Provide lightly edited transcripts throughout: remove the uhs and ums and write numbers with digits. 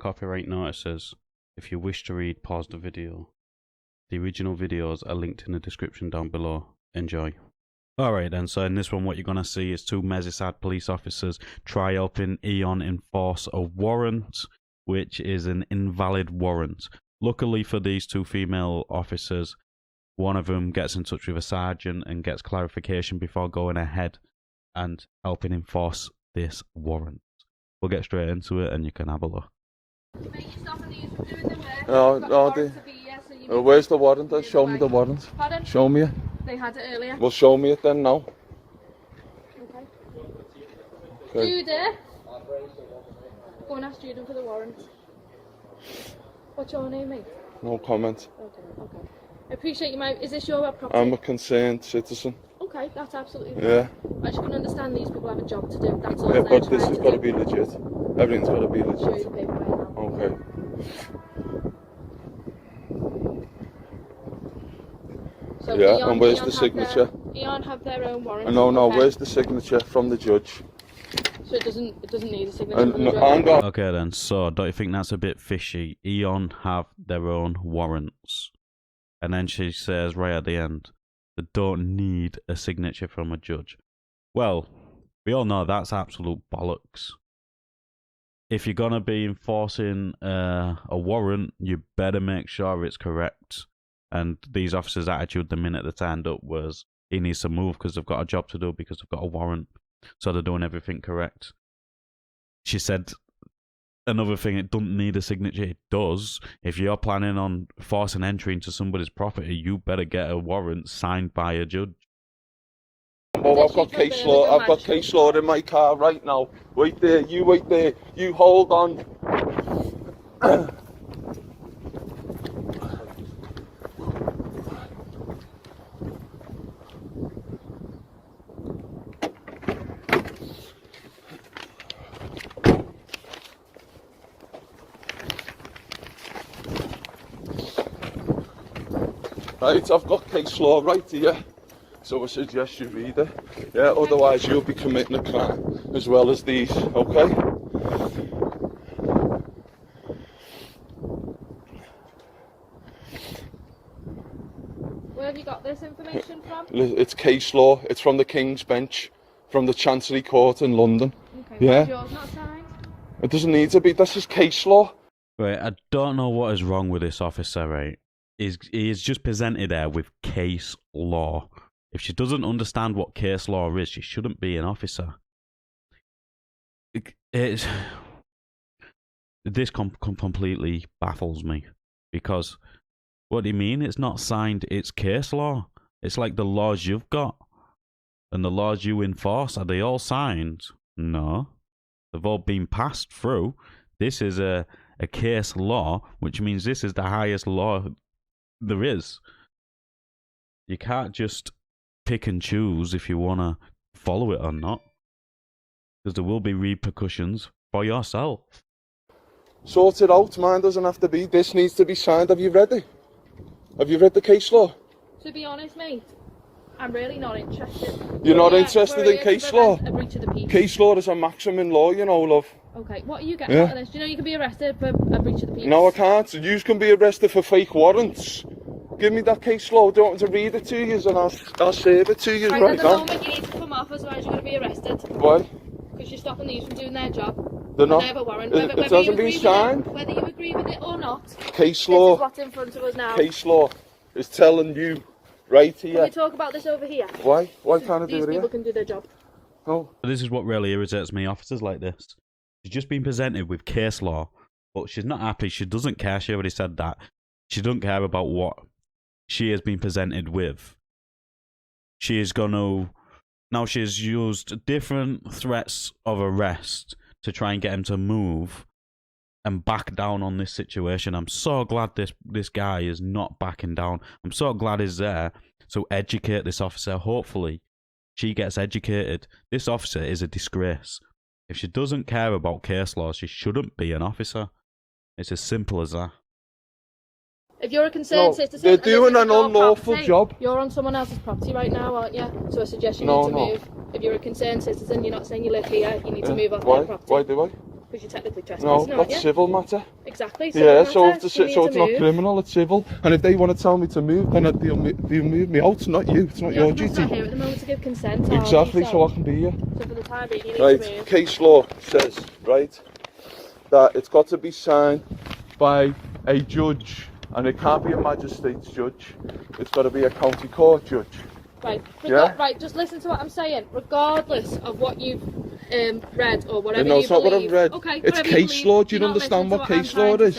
copyright notices. If you wish to read, pause the video. The original videos are linked in the description down below. Enjoy. Alright then, so in this one what you're going to see is two Merseyside police officers try helping Eon enforce a warrant, which is an invalid warrant. Luckily for these two female officers, one of them gets in touch with a sergeant and gets clarification before going ahead and helping enforce this warrant. We'll get straight into it and you can have a look. Mate, you're stopping these from doing the work. Where's the warrant then? Show me the warrant. Pardon? Show me it. They had it earlier. Well, show me it then now. Okay. Judy? Go and ask Judy for the warrant. What's your name, mate? No comment. Okay, okay. I appreciate you, mate. Is this your property? I'm a concerned citizen. Okay, that's absolutely fine. Yeah. I just can understand these people have a job to do. That's all. Yeah, but this has got to be legit. Everything's got to be legit. Show you the paperwork now. Okay. So yeah, Eon, and where's the signature? Eon have their own warrant. No, okay. Where's the signature from the judge? So it doesn't need a signature from the judge. Hang on. Okay then, so don't you think that's a bit fishy? Eon have their own warrants. And then she says right at the end, they don't need a signature from a judge. Well, we all know that's absolute bollocks. If you're going to be enforcing a warrant, you better make sure it's correct. And these officers' attitude the minute they turned up was, he needs to move because they've got a job to do because they've got a warrant. So they're doing everything correct. She said another thing, it doesn't need a signature. It does. If you're planning on forcing entry into somebody's property, you better get a warrant signed by a judge. Oh, I've got case law. I've got case law in my car right now. Wait there. You wait there. You hold on. Right, I've got case law right here, so I suggest you read it. Yeah, otherwise you'll be committing a crime as well as these, okay? Where have you got this information from? It's case law. It's from the King's Bench, from the Chancery Court in London. Okay, yeah. Is yours not signed? It doesn't need to be. This is case law. Right, I don't know what is wrong with this officer, right? He is just presented there with case law. If she doesn't understand what case law is, she shouldn't be an officer. This completely baffles me. Because, what do you mean it's not signed? It's case law. It's like the laws you've got. And the laws you enforce, are they all signed? No. They've all been passed through. This is a case law, which means this is the highest law there is. You can't just pick and choose if you want to follow it or not, because there will be repercussions for yourself. Sort it out. Mine doesn't have to be. This needs to be signed. Have you read it? Have you read the case law? To be honest, mate, I'm really not interested. You're not interested in case law? A breach of the peace. Case law is a maximum law, you know, love. Okay, what are you getting out of this? Do you know you can be arrested for a breach of the peace? No, I can't. You can be arrested for fake warrants. Give me that case law. Do you want me to read it to you and I'll serve it to you right at the now? moment you need to come off, otherwise you're going to be arrested. Why? Because you're stopping these from doing their job. They're not. They have a warrant. It hasn't been signed. Whether you agree with it or not. Case law. This is what's in front of us now. Case law is telling you right here. Can we talk about this over here? Why? Why can't I do These it here? people can do their job. No. This is what really irritates me. Officers like this. She's just been presented with case law, but she's not happy. She doesn't care. She already said that. She doesn't care about what she has been presented with. She is going to... Now she has used different threats of arrest to try and get him to move and back down on this situation. I'm so glad this guy is not backing down. I'm so glad he's there to educate this officer. Hopefully she gets educated. This officer is a disgrace. If she doesn't care about case law, she shouldn't be an officer. It's as simple as that. If you're a concerned citizen, they're doing an unlawful job. You're on someone else's property right now, aren't you? So I suggest you need to move. If you're a concerned citizen, you're not saying you live here, you need to move off their property. Why do I? because you're technically No, trespassing, aren't that's you? civil matter. Exactly. Civil Yeah, matter, so if you need so to it's not move. criminal, it's civil. And if they want to tell me to move, then they'll move me out. It's not you. It's not The your officer's duty. not here at the moment to give consent. Exactly. So I can be here. So for the time being, you need Right. to move. Case law says that it's got to be signed by a judge, and it can't be a magistrate's judge. It's got to be a county court judge. Right. Yeah? Right. Just listen to what I'm saying. Regardless of what you've read or whatever No, you it's not believe. what I've read. Okay. It's case law. Do you understand what case law is?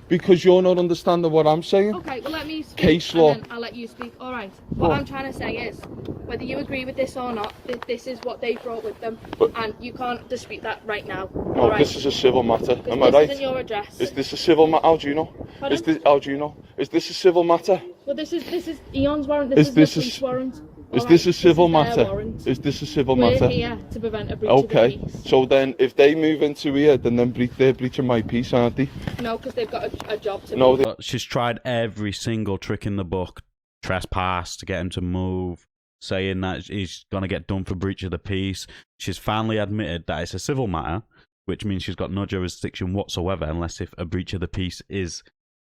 Because you're not understanding what I'm saying. Okay, well let me speak, Case law. and then I'll let you speak. All right. What I'm trying to say is, whether you agree with this or not, this is what they brought with them, and you can't dispute that right now. No, all right? this is a civil matter. Am I this right? isn't your address. Is this a civil matter? How do you know? Pardon? How do you know? Is this a civil matter? Well, this is Eon's warrant. This is the police warrant. Is All this right, a civil this is their matter? warrant. Is this a civil We're matter? here to prevent a breach of the Okay. peace. So then, if they move into here, then they're breaching my peace, aren't they? No, because they've got a job to No, do. She's tried every single trick in the book, trespass to get him to move, saying that he's going to get done for breach of the peace. She's finally admitted that it's a civil matter, which means she's got no jurisdiction whatsoever unless if a breach of the peace is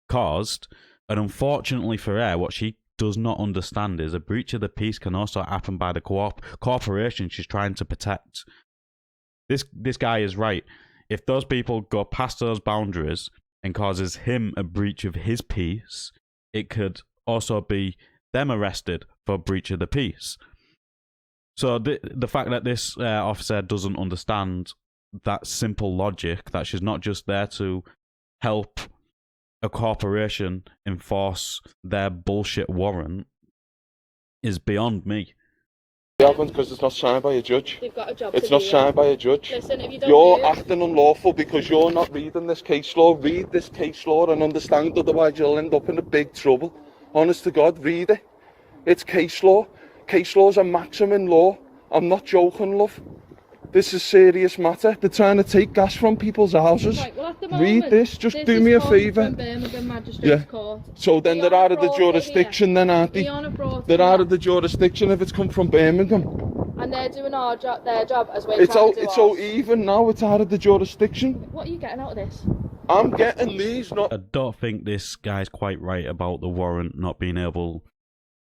caused. And unfortunately for her, what she does not understand is a breach of the peace can also happen by the corporation she's trying to protect. This guy is right. If those people go past those boundaries and causes him a breach of his peace, it could also be them arrested for breach of the peace. So the fact that this officer doesn't understand that simple logic, that she's not just there to help a corporation enforce their bullshit warrant, is beyond me. it happens because it's not signed by a judge. They've got a job It's to not do. signed by a judge. Listen, if you don't You're move, acting unlawful because you're not reading this case law. Read this case law and understand, otherwise you'll end up in a big trouble. Honest to God, read it. It's case law. Case law is a maximum law. I'm not joking, love. This is serious matter. They're trying to take gas from people's houses. right, well, at the moment, Read this. Just do is me a come favour. from Birmingham Magistrates Court. So then they're out of the jurisdiction, then, aren't they? They're out of the jurisdiction if it's come from Birmingham. And they're doing their job as well. It's so even now. It's out of the jurisdiction. What are you getting out of this? I'm getting these. Not. I don't think this guy's quite right about the warrant not being able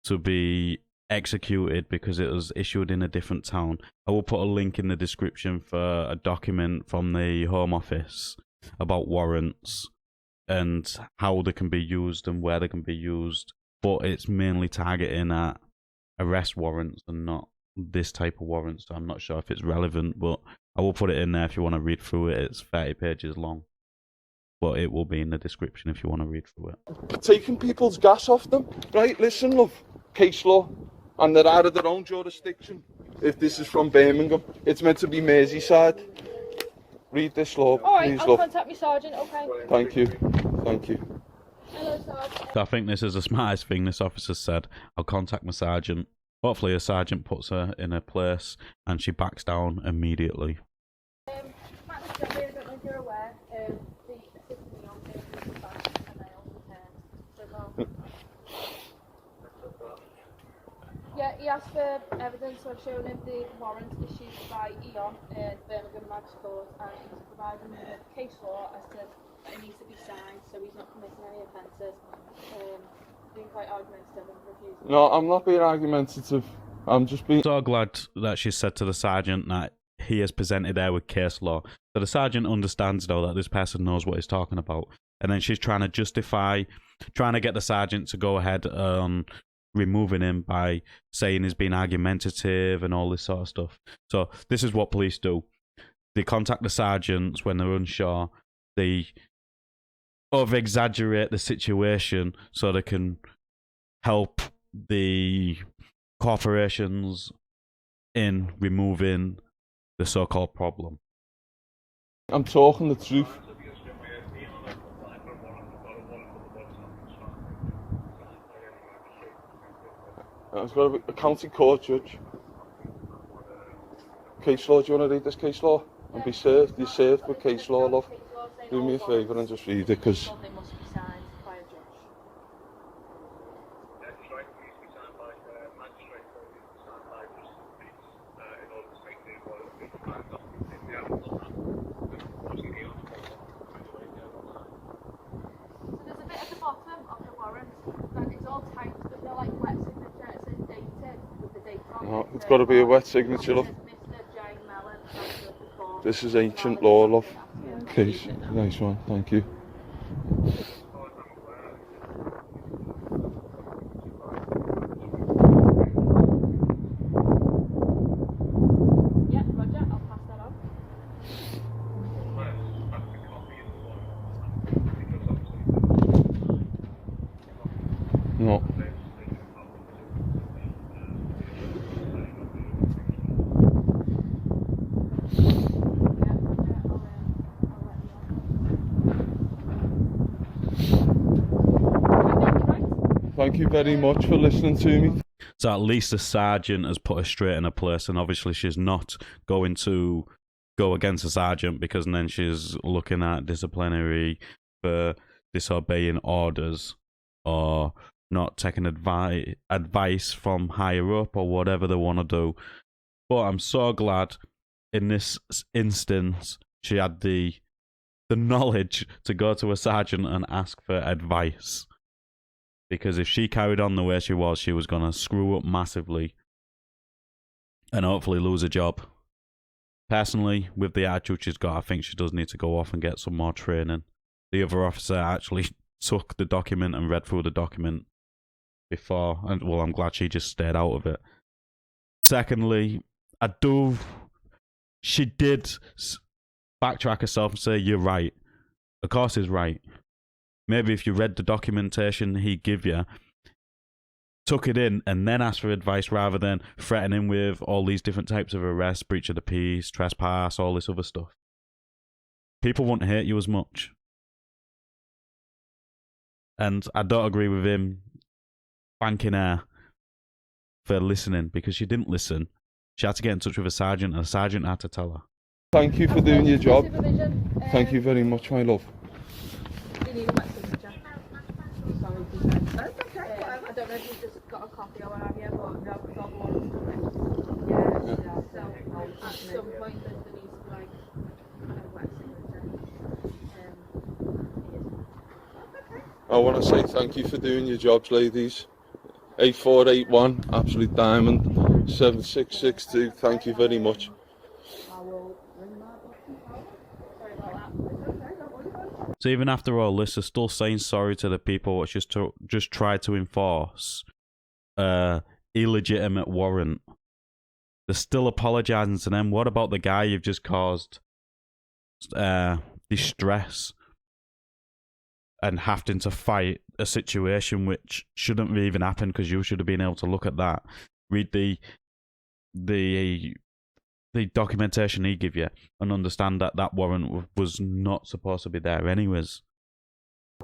to be executed because it was issued in a different town. I will put a link in the description for a document from the Home Office about warrants and how they can be used and where they can be used, but it's mainly targeting at arrest warrants and not this type of warrants. So I'm not sure if it's relevant, but I will put it in there if you want to read through it. It's 30 pages long, but it will be in the description if you want to read through it. Taking people's gas off them. Right, listen, love. Case law. And they're out of their own jurisdiction. If this is from Birmingham, it's meant to be Merseyside. Read this law, Alright, please, I'll love. contact my sergeant, okay? Thank you. Thank you. Hello, sergeant. So I think this is the smartest thing this officer said. I'll contact my sergeant. Hopefully a sergeant puts her in her place and she backs down immediately. Matt, I don't know if you're aware, the assistant Eon is back and they also returned. Yeah, he asked for evidence, so I've shown him the warrant issued by Eon in Birmingham Magistrates Court, and he's providing me with case law as to that it needs to be signed, so he's not committing any offences. Being quite argumentative and refusing. No, I'm not being argumentative. I'm just being. So glad that she said to the sergeant that he has presented her with case law. So the sergeant understands, though, that this person knows what he's talking about. And then she's trying to justify, trying to get the sergeant to go ahead on removing him by saying he's being argumentative and all this sort of stuff. So this is what police do. They contact the sergeants when they're unsure. They over-exaggerate the situation so they can help the corporations in removing the so-called problem. I'm talking the truth. It's got to be a county court judge. Case law, do you want to read this case law? And be served? You're served with case law, love. Do me a favour and just read it, because... They must be signed by a judge. That's right, it needs to be signed by magistrate, or it needs to be signed by justice in order to make the document. If they haven't done that, obviously It's got to be a wet signature, love. This is ancient law, love. Case. Nice one, thank you. Yeah, Roger, I'll pass that on. No. Thank you very much for listening to me. So at least the sergeant has put her straight in her place, and obviously she's not going to go against the sergeant, because then she's looking at disciplinary for disobeying orders or not taking advice from higher up or whatever they want to do. But I'm so glad in this instance she had the knowledge to go to a sergeant and ask for advice. Because if she carried on the way she was going to screw up massively and hopefully lose a job. Personally, with the attitude she's got, I think she does need to go off and get some more training. The other officer actually took the document and read through the document before, and well, I'm glad she just stayed out of it. Secondly, she did backtrack herself and say, you're right. Of course he's right. Maybe if you read the documentation he give you, took it in, and then asked for advice rather than threatening with all these different types of arrests, breach of the peace, trespass, all this other stuff. People won't hate you as much. And I don't agree with him thanking her for listening, because she didn't listen. She had to get in touch with a sergeant, and a sergeant had to tell her. Thank you for doing your job. Supervision, Thank you very much, my love. You need a wet signature. Sorry, that's okay. I don't know if you've just got a copy or what have you, but no, it's all one. Yeah. So at some point there needs to be like a wet signature. I want to say thank you for doing your jobs, ladies. 8481, absolute diamond. 7662, thank you very much. So even after all this, they're still saying sorry to the people which just tried to enforce illegitimate warrant. They're still apologising to them. What about the guy you've just caused distress and having to fight a situation which shouldn't even happen, because you should have been able to look at that, read the documentation he give you, and understand that that warrant was not supposed to be there anyways.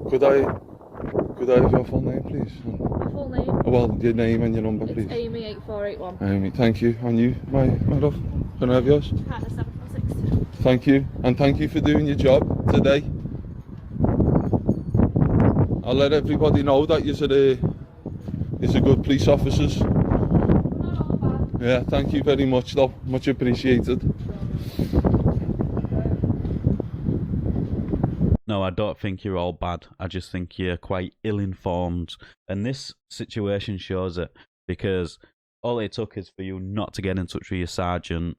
Could I have your full name, please? My full name? Well, your name and your number, It's please. Amy 8481. Amy, thank you. And you, my love? Can I have yours? Partner 746. Thank you. And thank you for doing your job today. I'll let everybody know that you're good police officers. Yeah, thank you very much, though. Much appreciated. No, I don't think you're all bad. I just think you're quite ill-informed. And this situation shows it, because all it took is for you not to get in touch with your sergeant,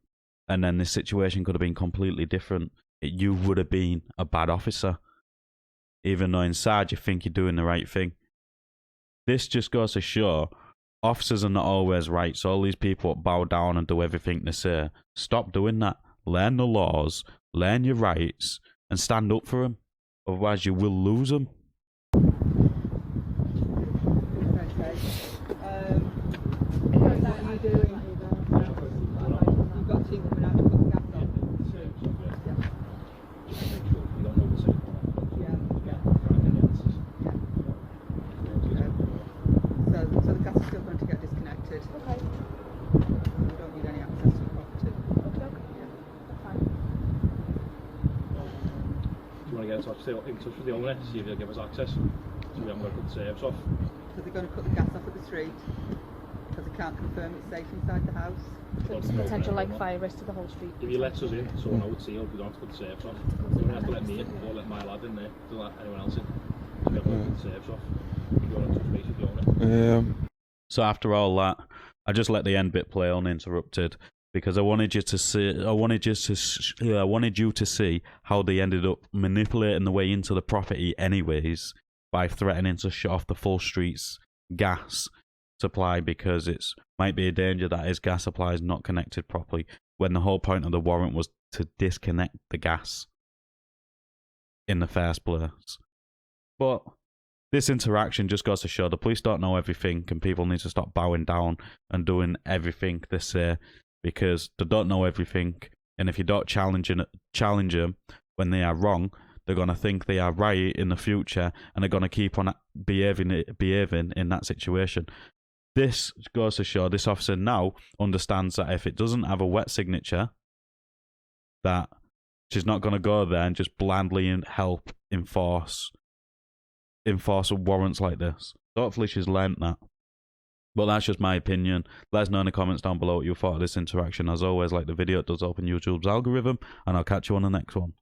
and then this situation could have been completely different. You would have been a bad officer, even though inside you think you're doing the right thing. This just goes to show officers are not always right. So all these people bow down and do everything they say. Stop doing that. Learn the laws, learn your rights, and stand up for them. Otherwise, you will lose them. Okay. What are you doing? You've got two coming out to put the gas on. So the gas is still going to get disconnected. Okay. We don't need any access to the property. Okay. Yeah. That's fine. Do you want to get in touch with the owner, see if he'll give us access, so we haven't got to cut the service off? So they're going to cut the gas off at the street because they can't confirm it's safe inside the house. So it's potential like fire risk to the whole street. If he lets us in, so I know it's sealed, we don't have to cut the service off. You don't have to let me in, or let my lad in there, don't let anyone else in. So we have to cut the service off. You don't have to touch base with the owner. So after all that, I just let the end bit play uninterrupted because I wanted you to see. I wanted you to see how they ended up manipulating the way into the property, anyways, by threatening to shut off the full street's gas supply because it might be a danger that his gas supply is not connected properly. When the whole point of the warrant was to disconnect the gas in the first place. But this interaction just goes to show the police don't know everything, and people need to stop bowing down and doing everything they say because they don't know everything. And if you don't challenge them when they are wrong, they're going to think they are right in the future, and they're going to keep on behaving in that situation. This goes to show this officer now understands that if it doesn't have a wet signature, that she's not going to go there and just blandly help enforce warrants like this. Hopefully she's learnt that. But that's just my opinion. Let us know in the comments down below what you thought of this interaction. As always, like the video, it does open YouTube's algorithm, and I'll catch you on the next one.